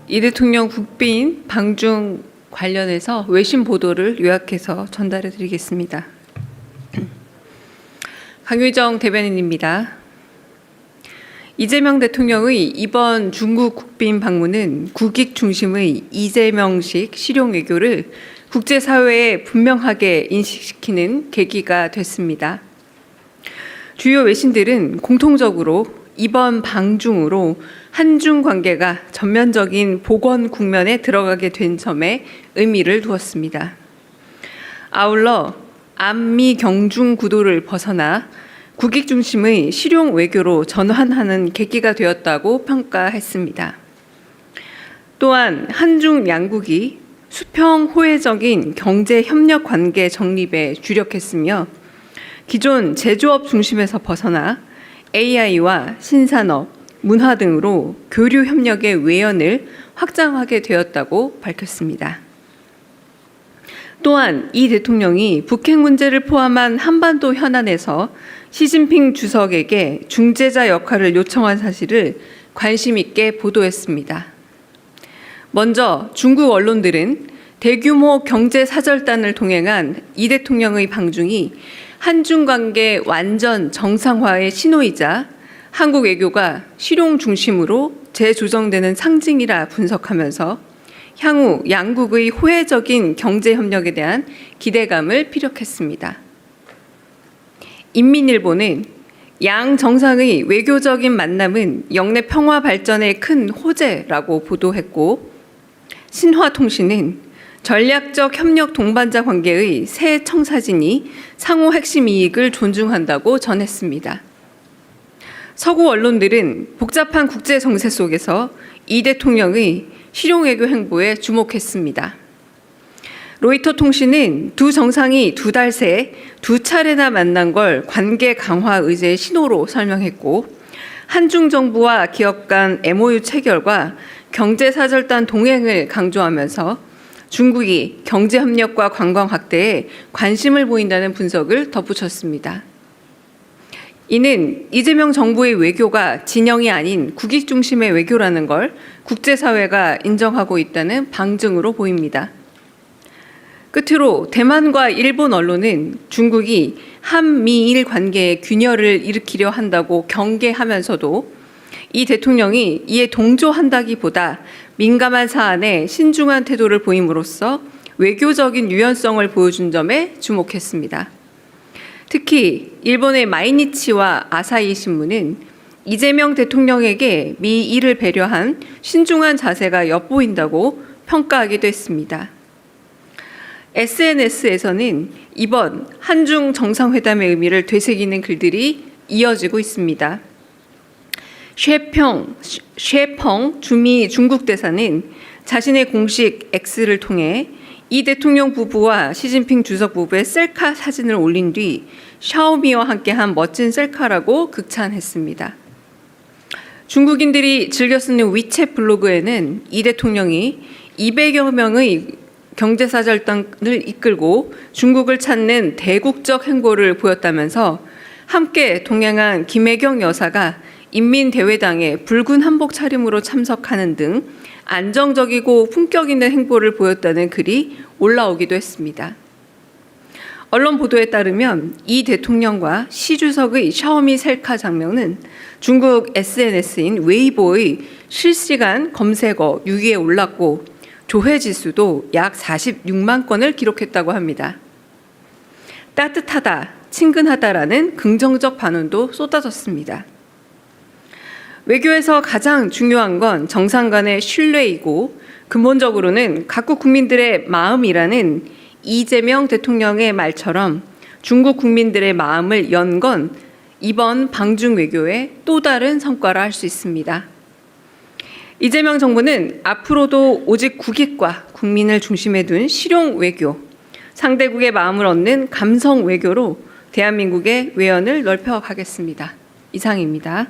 이 대통령 국빈 방중 관련해서 외신 보도를 요약해서 전달해 드리겠습니다. 강유정 대변인입니다. 이재명 대통령의 이번 중국 국빈 방문은 국익 중심의 이재명식 실용 외교를 국제사회에 분명하게 인식시키는 계기가 됐습니다. 주요 외신들은 공통적으로 이번 방중으로 한중 관계가 전면적인 복원 국면에 들어가게 된 점에 의미를 두었습니다. 아울러 안미 경중 구도를 벗어나 국익 중심의 실용 외교로 전환하는 계기가 되었다고 평가했습니다. 또한 한중 양국이 수평 호혜적인 경제 협력 관계 정립에 주력했으며 기존 제조업 중심에서 벗어나 AI와 신산업, 문화 등으로 교류 협력의 외연을 확장하게 되었다고 밝혔습니다. 또한 이 대통령이 북핵 문제를 포함한 한반도 현안에서 시진핑 주석에게 중재자 역할을 요청한 사실을 관심 있게 보도했습니다. 먼저 중국 언론들은 대규모 경제 사절단을 동행한 이 대통령의 방중이 한중 관계 완전 정상화의 신호이자 한국 외교가 실용 중심으로 재조정되는 상징이라 분석하면서 향후 양국의 호혜적인 경제 협력에 대한 기대감을 피력했습니다. 인민일보는 양 정상의 외교적인 만남은 영내 평화 발전에 큰 호재라고 보도했고, 신화통신은 전략적 협력 동반자 관계의 새 청사진이 상호 핵심 이익을 존중한다고 전했습니다. 서구 언론들은 복잡한 국제 정세 속에서 이 대통령의 실용 외교 행보에 주목했습니다. 로이터 통신은 두 정상이 두 달 새 두 차례나 만난 걸 관계 강화 의제의 신호로 설명했고, 한중 정부와 기업 간 MOU 체결과 경제사절단 동행을 강조하면서 중국이 경제협력과 관광 확대에 관심을 보인다는 분석을 덧붙였습니다. 이는 이재명 정부의 외교가 진영이 아닌 국익 중심의 외교라는 걸 국제사회가 인정하고 있다는 방증으로 보입니다. 끝으로 대만과 일본 언론은 중국이 한미일 관계에 균열을 일으키려 한다고 경계하면서도 이 대통령이 이에 동조한다기보다 민감한 사안에 신중한 태도를 보임으로써 외교적인 유연성을 보여준 점에 주목했습니다. 특히 일본의 마이니치와 아사히 신문은 이재명 대통령에게 미일을 배려한 신중한 자세가 엿보인다고 평가하기도 했습니다. SNS에서는 이번 한중 정상회담의 의미를 되새기는 글들이 이어지고 있습니다. 셰펑 주미 중국 대사는 자신의 공식 X를 통해 이 대통령 부부와 시진핑 주석 부부의 셀카 사진을 올린 뒤 샤오미와 함께한 멋진 셀카라고 극찬했습니다. 중국인들이 즐겨 쓰는 위챗 블로그에는 이 대통령이 200여 명의 경제사절단을 이끌고 중국을 찾는 대국적 행보를 보였다면서 함께 동행한 김혜경 여사가 인민대회당에 붉은 한복 차림으로 참석하는 등 안정적이고 품격 있는 행보를 보였다는 글이 올라오기도 했습니다. 언론 보도에 따르면 이 대통령과 시 주석의 샤오미 셀카 장면은 중국 SNS인 웨이보의 실시간 검색어 6위에 올랐고 조회 지수도 약 46만 건을 기록했다고 합니다. 따뜻하다, 친근하다라는 긍정적 반응도 쏟아졌습니다. 외교에서 가장 중요한 건 정상 간의 신뢰이고 근본적으로는 각국 국민들의 마음이라는 이재명 대통령의 말처럼 중국 국민들의 마음을 연 건 이번 방중 외교의 또 다른 성과라 할 수 있습니다. 이재명 정부는 앞으로도 오직 국익과 국민을 중심에 둔 실용 외교, 상대국의 마음을 얻는 감성 외교로 대한민국의 외연을 넓혀가겠습니다. 이상입니다.